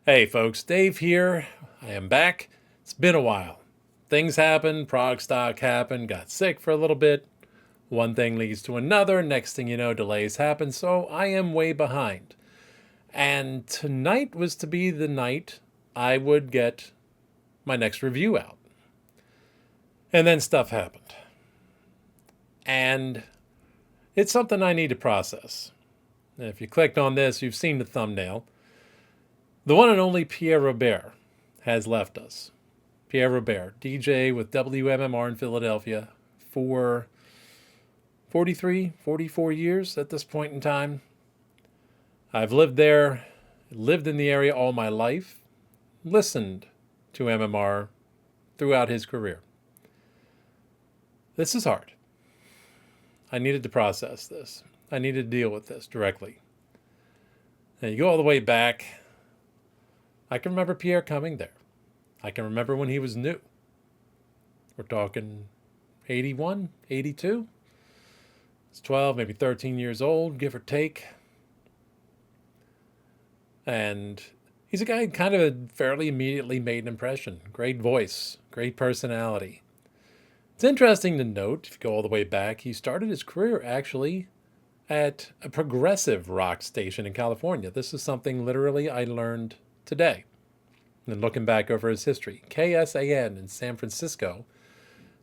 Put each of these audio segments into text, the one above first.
Hey folks, Dave here. I am back. It's been a while. Things happen, prog stock happened, got sick for a little bit. One thing leads to another. Next thing you know, delays happen, so I am way behind. And tonight was to be the night I would get my next review out. And then stuff happened. And it's something I need to process. And if you clicked on this, you've seen the thumbnail. The one and only Pierre Robert has left us. Pierre Robert, DJ with WMMR in Philadelphia for 43, 44 years at this point in time. I've lived there, lived in the area all my life, listened to MMR throughout his career. This is hard. I needed to process this. I needed to deal with this directly. And you go all the way back. I can remember Pierre coming there. I can remember when he was new. We're talking 81, 82. He's 12, maybe 13 years old, give or take. And he's a guy who kind of fairly immediately made an impression. Great voice, great personality. It's interesting to note, if you go all the way back, he started his career actually at a progressive rock station in California. This is something literally I learned today. And looking back over his history, KSAN in San Francisco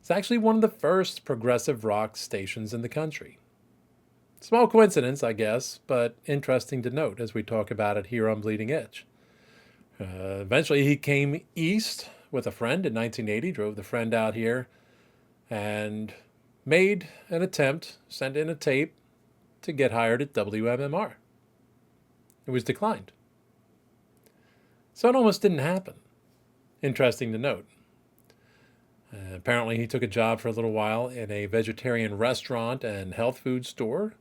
is actually one of the first progressive rock stations in the country. Small coincidence, I guess, but interesting to note as we talk about it here on Bleeding Edge. Eventually, he came east with a friend in 1980, drove the friend out here, and made an attempt, sent in a tape to get hired at WMMR. It was declined. So it almost didn't happen. Interesting to note. Apparently, he took a job for a little while in a vegetarian restaurant and health food store.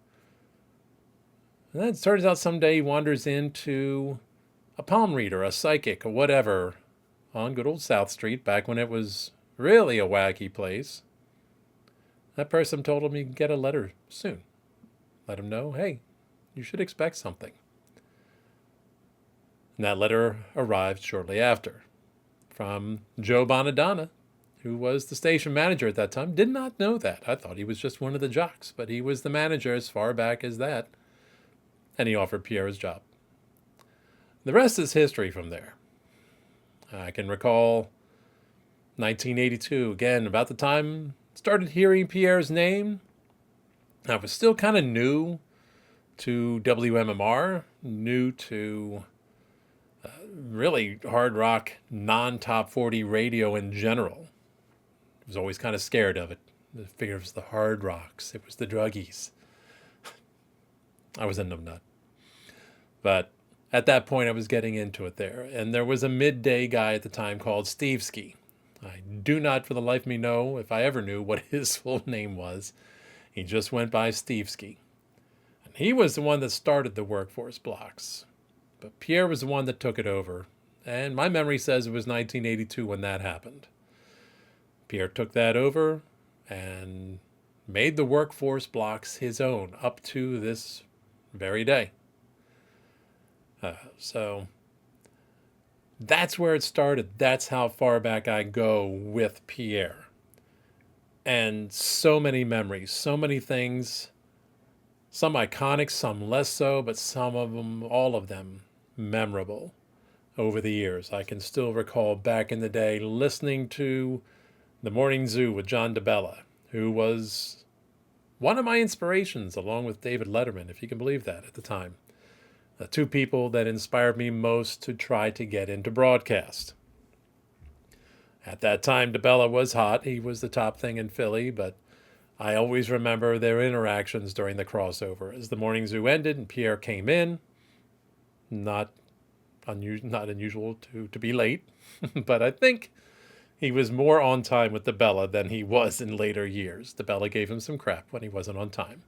And then it turns out someday he wanders into a palm reader, a psychic, or whatever, on good old South Street, back when it was really a wacky place. That person told him he'd get a letter soon. Let him know, hey, you should expect something. And that letter arrived shortly after from Joe Bonadonna, who was the station manager at that time. Did not know that. I thought he was just one of the jocks, but he was the manager as far back as that. And he offered Pierre his job. The rest is history from there. I can recall 1982, again, about the time I started hearing Pierre's name. I was still kind of new to WMMR, new to really hard rock, non-top 40 radio in general. I was always kind of scared of it. I figured it was the hard rocks. It was the druggies. I was a numbnut. But at that point, I was getting into it there. And there was a midday guy at the time called Steve Ski. I do not for the life of me know, if I ever knew, what his full name was. He just went by Steve Ski. And he was the one that started the workforce blocks. But Pierre was the one that took it over. And my memory says it was 1982 when that happened. Pierre took that over and made the workforce blocks his own up to this very day. So that's where it started. That's how far back I go with Pierre. And so many memories, so many things, some iconic, some less so, but some of them, all of them, memorable over the years. I can still recall back in the day listening to The Morning Zoo with John DeBella, who was one of my inspirations, along with David Letterman, if you can believe that, at the time. The two people that inspired me most to try to get into broadcast. At that time, DeBella was hot. He was the top thing in Philly, but I always remember their interactions during the crossover. As The Morning Zoo ended and Pierre came in, not unusual to be late, but I think he was more on time with DeBella than he was in later years. DeBella gave him some crap when he wasn't on time.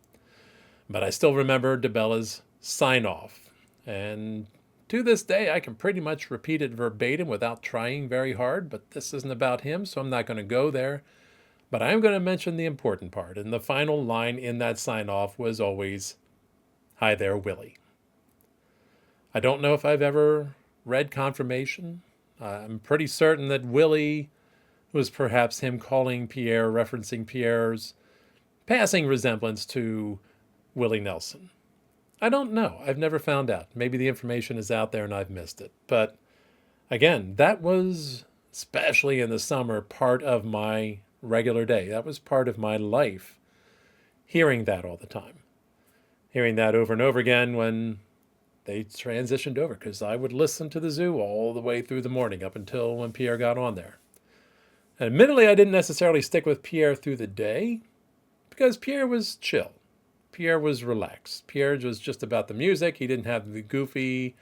But I still remember DeBella's sign-off. And to this day, I can pretty much repeat it verbatim without trying very hard, but this isn't about him, so I'm not going to go there. But I am going to mention the important part. And the final line in that sign-off was always, "Hi there, Willie." I don't know if I've ever read confirmation. I'm pretty certain that Willie was perhaps him calling Pierre, referencing Pierre's passing resemblance to Willie Nelson. I don't know. I've never found out. Maybe the information is out there and I've missed it. But again, that was, especially in the summer, part of my regular day. That was part of my life, hearing that all the time. Hearing that over and over again when they transitioned over, because I would listen to the zoo all the way through the morning up until when Pierre got on there. And admittedly, I didn't necessarily stick with Pierre through the day because Pierre was chill. Pierre was relaxed. Pierre was just about the music. He didn't have the goofy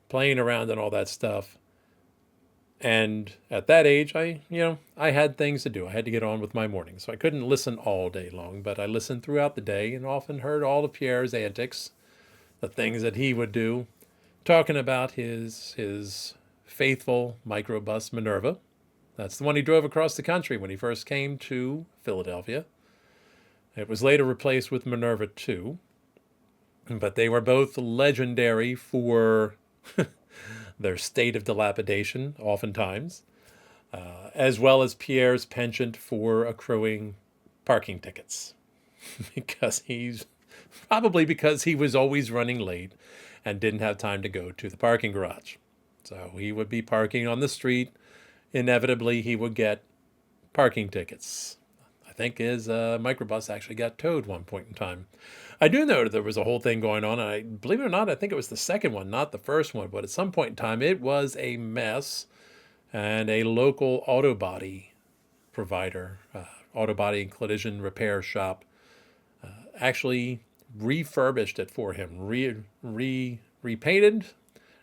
playing around and all that stuff. And at that age, I had things to do. I had to get on with my morning. So I couldn't listen all day long, but I listened throughout the day and often heard all of Pierre's antics, the things that he would do, talking about his faithful microbus Minerva. That's the one he drove across the country when he first came to Philadelphia. It was later replaced with Minerva 2, but they were both legendary for their state of dilapidation, oftentimes, as well as Pierre's penchant for accruing parking tickets, because he was always running late and didn't have time to go to the parking garage. So he would be parking on the street. Inevitably, he would get parking tickets. I think his microbus actually got towed one point in time. I do know that there was a whole thing going on. I believe it or not, I think it was the second one, not the first one. But at some point in time, it was a mess. And a local auto body provider, auto body and collision repair shop, actually refurbished it for him, repainted,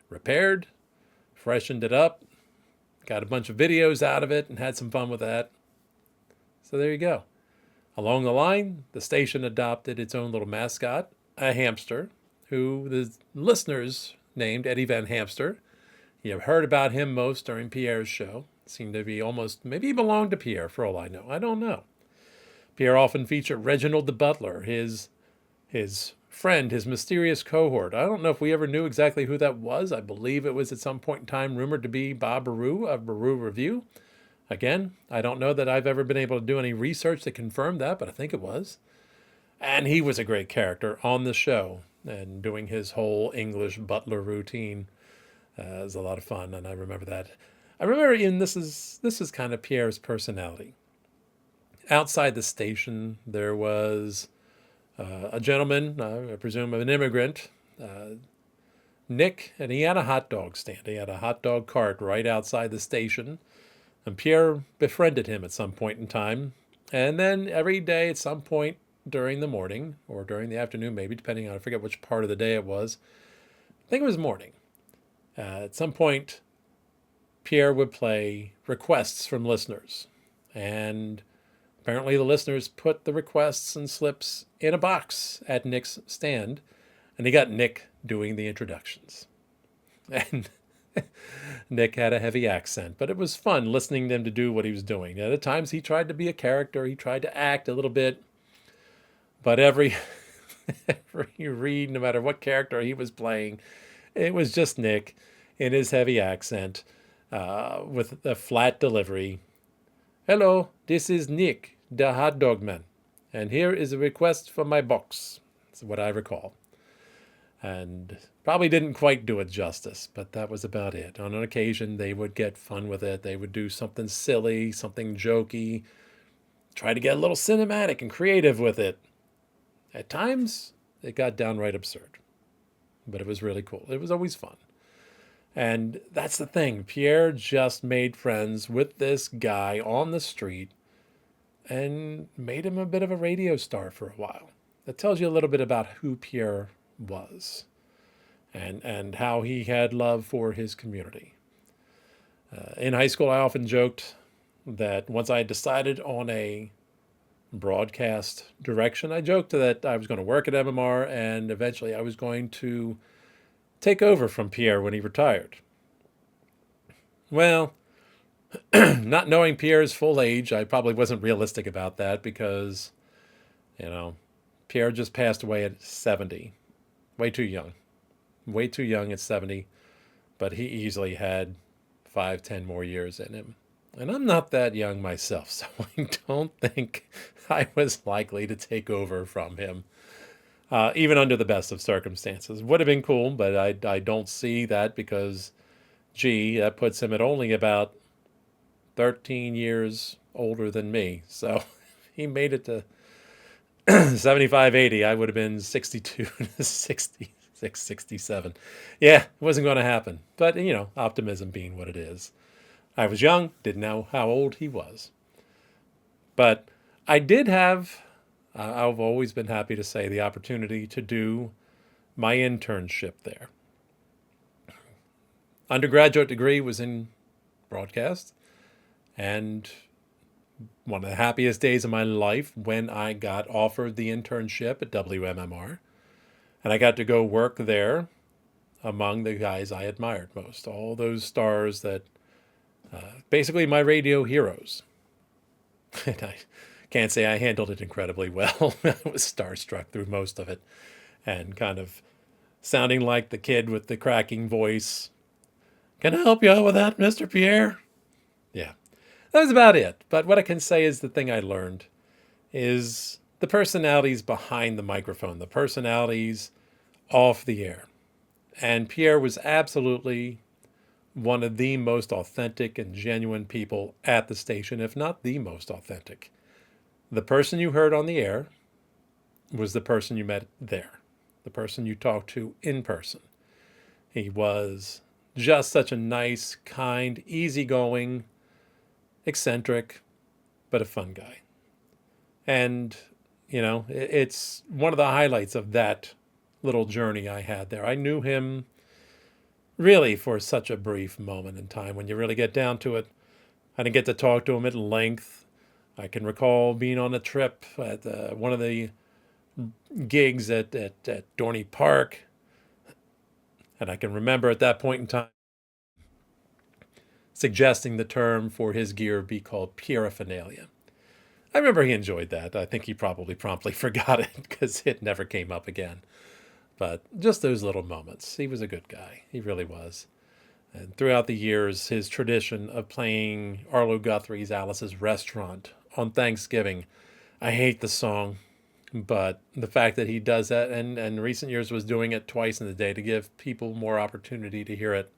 repaired, freshened it up, got a bunch of videos out of it, and had some fun with that. So there you go. Along the line, the station adopted its own little mascot, a hamster, who the listeners named Eddie Van Hamster. You have heard about him most during Pierre's show. Seemed to be almost, maybe he belonged to Pierre for all I know. I don't know. Pierre often featured Reginald the butler, his friend, his mysterious cohort. I don't know if we ever knew exactly who that was. I believe it was at some point in time rumored to be Bob Baru of Baru Review. Again, I don't know that I've ever been able to do any research to confirm that, but I think it was. And he was a great character on the show and doing his whole English butler routine. It was a lot of fun, and I remember that. I remember even this is kind of Pierre's personality. Outside the station, there was a gentleman, I presume an immigrant, Nick, and he had a hot dog stand. He had a hot dog cart right outside the station. And Pierre befriended him at some point in time. And then every day at some point during the morning or during the afternoon, maybe, depending on, I forget which part of the day it was. I think it was morning. At some point, Pierre would play requests from listeners. And apparently the listeners put the requests and slips in a box at Nick's stand. And he got Nick doing the introductions. And Nick had a heavy accent, but it was fun listening to him to do what he was doing. At times he tried to be a character, he tried to act a little bit, but every read, no matter what character he was playing, it was just Nick in his heavy accent with a flat delivery. Hello, this is Nick, the hot dog man, and here is a request from my box. That's what I recall. And probably didn't quite do it justice, but that was about it. On an occasion, they would get fun with it. They would do something silly, something jokey, try to get a little cinematic and creative with it. At times, it got downright absurd, but it was really cool. It was always fun. And that's the thing. Pierre just made friends with this guy on the street and made him a bit of a radio star for a while. That tells you a little bit about who Pierre was and how he had love for his community. In high school, I often joked that once I had decided on a broadcast direction, I joked that I was going to work at MMR and eventually I was going to take over from Pierre when he retired. Well, not knowing Pierre's full age, I probably wasn't realistic about that because, Pierre just passed away at 70. Way too young. Way too young at 70. but he easily had 5, 10 more years in him. And I'm not that young myself, so I don't think I was likely to take over from him, even under the best of circumstances. Would have been cool, but I don't see that because, gee, that puts him at only about 13 years older than me. So he made it to 75, 80. I would have been 62 to 66, 67. Yeah, it wasn't going to happen. But, optimism being what it is. I was young, didn't know how old he was. But I did have, I've always been happy to say, the opportunity to do my internship there. Undergraduate degree was in broadcast, and one of the happiest days of my life when I got offered the internship at WMMR, and I got to go work there among the guys I admired most, all those stars that basically my radio heroes. And I can't say I handled it incredibly well. I was starstruck through most of it and kind of sounding like the kid with the cracking voice. Can I help you out with that, Mr. Pierre? Yeah, that was about it. But what I can say is the thing I learned is the personalities behind the microphone, the personalities off the air. And Pierre was absolutely one of the most authentic and genuine people at the station, if not the most authentic. The person you heard on the air was the person you met there, the person you talked to in person. He was just such a nice, kind, easygoing, eccentric, but a fun guy. And, it's one of the highlights of that little journey I had there. I knew him really for such a brief moment in time. When you really get down to it, I didn't get to talk to him at length. I can recall being on a trip at one of the gigs at Dorney Park. And I can remember at that point in time suggesting the term for his gear be called paraphernalia. I remember he enjoyed that. I think he probably promptly forgot it because it never came up again. But just those little moments. He was a good guy. He really was. And throughout the years, his tradition of playing Arlo Guthrie's Alice's Restaurant on Thanksgiving, I hate the song, but the fact that he does that and in recent years was doing it twice in the day to give people more opportunity to hear it,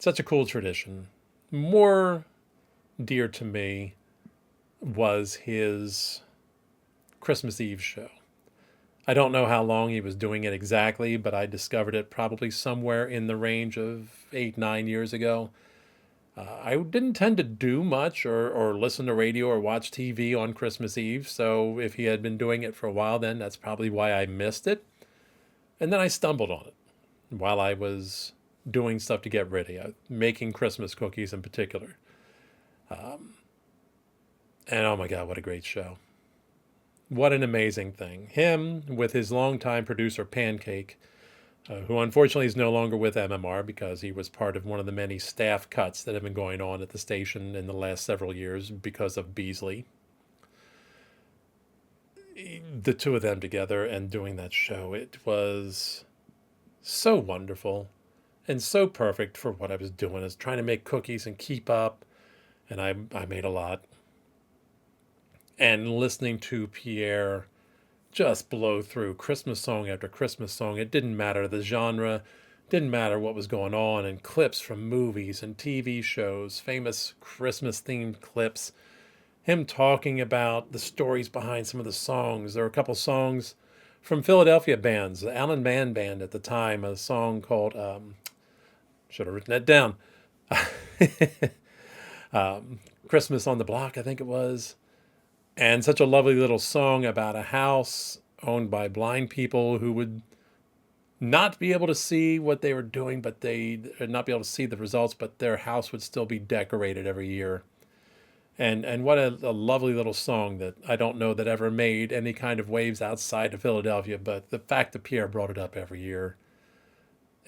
such a cool tradition. More dear to me was his Christmas Eve show. I don't know how long he was doing it exactly, but I discovered it probably somewhere in the range of 8, 9 years ago. I didn't tend to do much or listen to radio or watch TV on Christmas Eve, so if he had been doing it for a while then, that's probably why I missed it. And then I stumbled on it while I was doing stuff to get ready, making Christmas cookies in particular. And oh my God, what a great show. What an amazing thing. Him with his longtime producer, Pancake, who unfortunately is no longer with MMR because he was part of one of the many staff cuts that have been going on at the station in the last several years because of Beasley. The two of them together and doing that show, it was so wonderful and so perfect for what I was doing. I was trying to make cookies and keep up, and I made a lot. And listening to Pierre just blow through Christmas song after Christmas song. It didn't matter the genre, didn't matter what was going on, and clips from movies and TV shows, famous Christmas themed clips. Him talking about the stories behind some of the songs. There were a couple songs from Philadelphia bands, the Allen Mann Band at the time, a song called, should have written that down, Christmas on the Block, I think it was. And such a lovely little song about a house owned by blind people who would not be able to see what they were doing, but they'd not be able to see the results, but their house would still be decorated every year. And what a lovely little song that I don't know that ever made any kind of waves outside of Philadelphia, but the fact that Pierre brought it up every year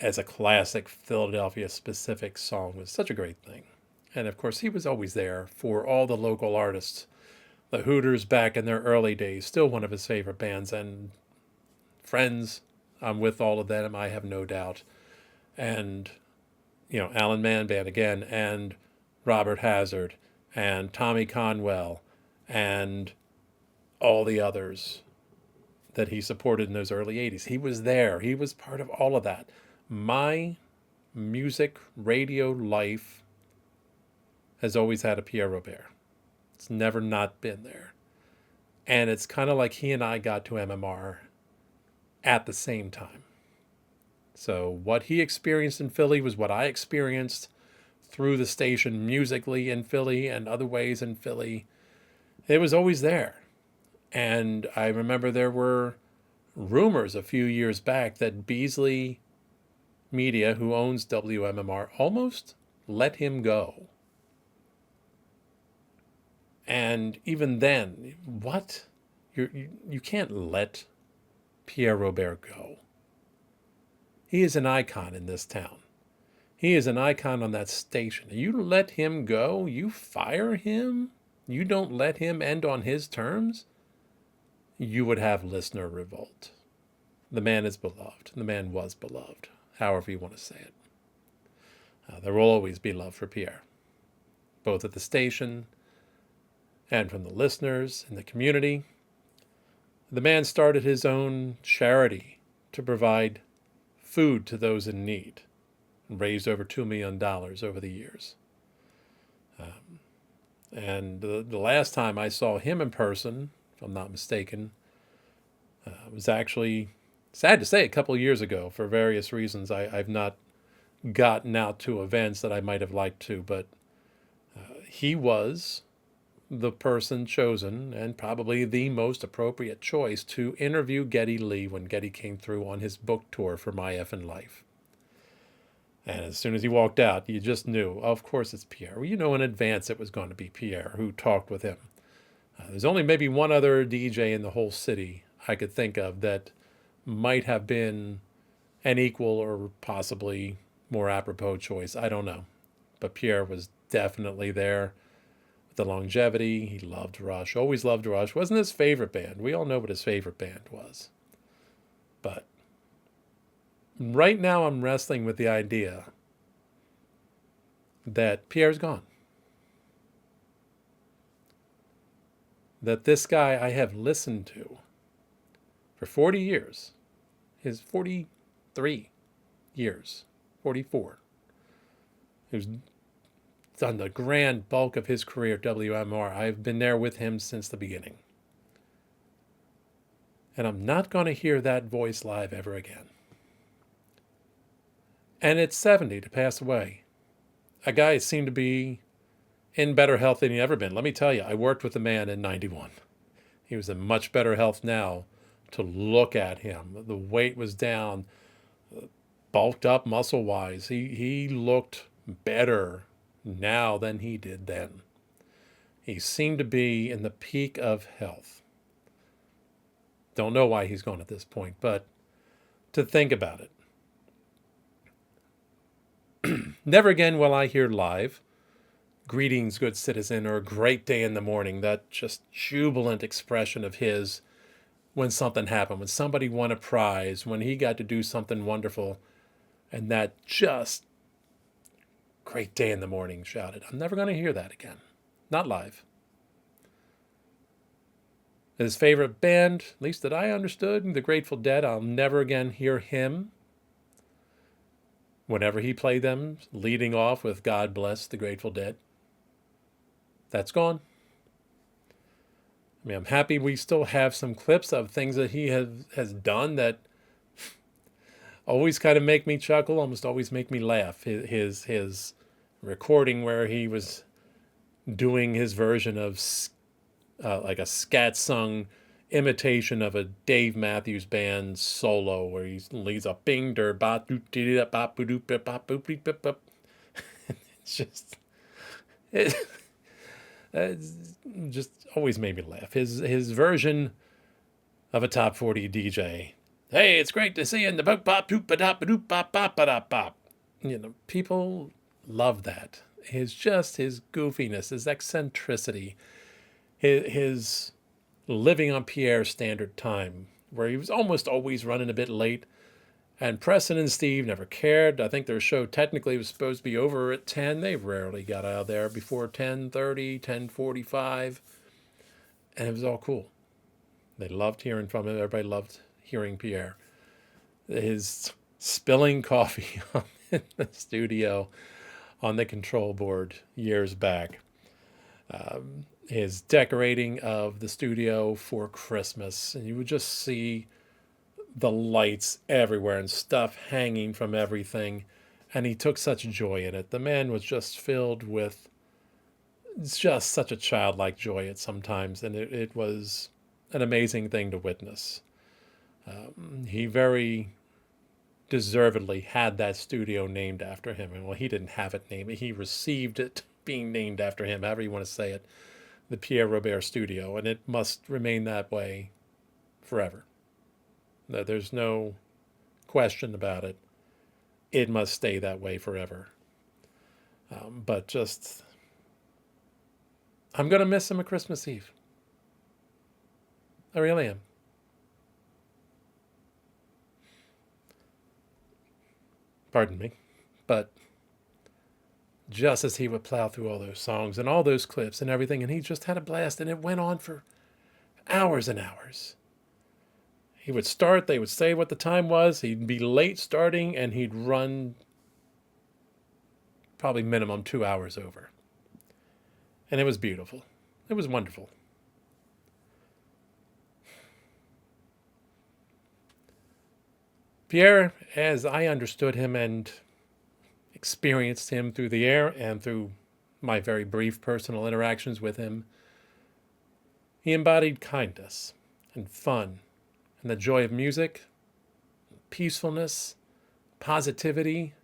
as a classic Philadelphia-specific song was such a great thing. And of course, he was always there for all the local artists. The Hooters back in their early days, still one of his favorite bands, and friends. I'm with all of them, I have no doubt. And Alan Manban again, and Robert Hazard, and Tommy Conwell, and all the others that he supported in those early 80s. He was there. He was part of all of that. My music radio life has always had a Pierre Robert. It's never not been there. And it's kind of like he and I got to MMR at the same time. So what he experienced in Philly was what I experienced through the station musically in Philly and other ways in Philly. It was always there. And I remember there were rumors a few years back that Beasley Media, who owns WMMR, almost let him go. And even then, what? You can't let Pierre Robert go. He is an icon in this town. He is an icon on that station. You let him go? You fire him? You don't let him end on his terms? You would have listener revolt. The man is beloved. The man was beloved, however you want to say it. There will always be love for Pierre, both at the station and from the listeners in the community. The man started his own charity to provide food to those in need and raised over $2 million over the years. And the last time I saw him in person, if I'm not mistaken, was actually, sad to say, a couple of years ago. For various reasons, I've not gotten out to events that I might have liked to, but he was the person chosen and probably the most appropriate choice to interview Geddy Lee when Geddy came through on his book tour for My Effin' Life. And as soon as he walked out, you just knew, of course it's Pierre. Well, you know in advance it was going to be Pierre who talked with him. There's only maybe one other DJ in the whole city I could think of that might have been an equal or possibly more apropos choice. I don't know. But Pierre was definitely there. The longevity, he loved Rush, always loved Rush. Wasn't his favorite band. We all know what his favorite band was. But right now I'm wrestling with the idea that Pierre's gone. That this guy I have listened to for 40 years, his 43 years, 44, who's done the grand bulk of his career at WMR. I've been there with him since the beginning. And I'm not going to hear that voice live ever again. And at 70 to pass away. A guy seemed to be in better health than he'd ever been. Let me tell you, I worked with the man in 91. He was in much better health now to look at him. The weight was down, bulked up muscle-wise. He looked better now than he did then. He seemed to be in the peak of health. Don't know why he's gone at this point, but to think about it. Never again will I hear live, "Greetings, good citizen," or "A great day in the morning," that just jubilant expression of his when something happened, when somebody won a prize, when he got to do something wonderful, and that just "Great day in the morning" shouted. I'm never going to hear that again. Not live. His favorite band, at least that I understood, the Grateful Dead, I'll never again hear him. Whenever he played them, leading off with "God Bless the Grateful Dead." That's gone. I mean, I'm happy we still have some clips of things that he has done that always kind of make me chuckle, almost always make me laugh. His recording where he was doing his version of like a scat sung imitation of a Dave Matthews Band solo where he leads a bing der ba doo dee da ba boo doo ba boop beep bip bip. It's just always made me laugh. His version of a top 40 DJ. "Hey, it's great to see you in the boop bop doop ba da ba doop bop bop ba da bop." People love that. His goofiness, his eccentricity, his living on Pierre's standard time, where he was almost always running a bit late, And Preston and Steve never cared. I think their show technically was supposed to be over at 10. They rarely got out of there before 10:30, 10:45. And it was all cool. They loved hearing from him. Everybody loved hearing Pierre. His spilling coffee in the studio on the control board years back. His decorating of the studio for Christmas. And you would just see the lights everywhere and stuff hanging from everything. And he took such joy in it. The man was just filled with just such a childlike joy at sometimes. And it was an amazing thing to witness. He very deservedly had that studio named after him. And well, he didn't have it named. He received it being named after him, however you want to say it, the Pierre Robert Studio. And it must remain that way forever. There's no question about it. It must stay that way forever. But just, I'm going to miss him at Christmas Eve. I really am. Pardon me. But just as he would plow through all those songs and all those clips and everything, and he just had a blast, and it went on for hours and hours. He would start, they would say what the time was, he'd be late starting, and he'd run probably minimum 2 hours over. And it was beautiful. It was wonderful. Pierre, as I understood him and experienced him through the air and through my very brief personal interactions with him, he embodied kindness and fun and the joy of music, peacefulness, positivity,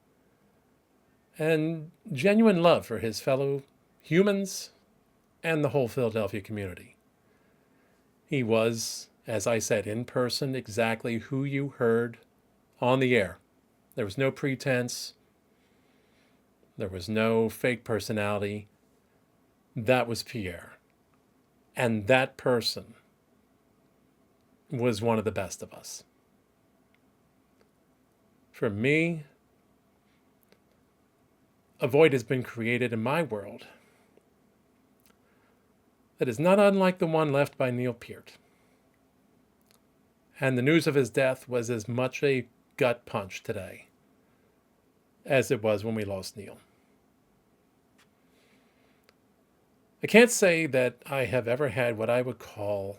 and genuine love for his fellow humans and the whole Philadelphia community. He was, as I said, in person, exactly who you heard on the air. There was no pretense. There was no fake personality. That was Pierre. And that person was one of the best of us. For me, a void has been created in my world that is not unlike the one left by Neil Peart. And the news of his death was as much a gut punch today as it was when we lost Neil. I can't say that I have ever had what I would call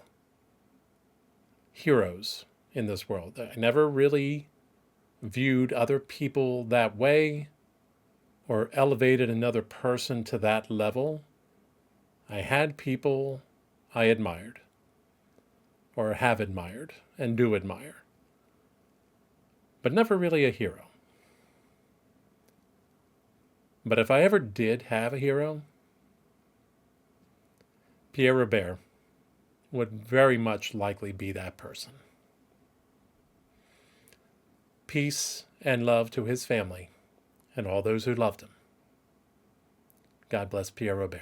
heroes in this world. I never really viewed other people that way or elevated another person to that level. I had people I admired or have admired and do admire, but never really a hero. But if I ever did have a hero, Pierre Robert would very much likely be that person. Peace and love to his family and all those who loved him. God bless Pierre Robert.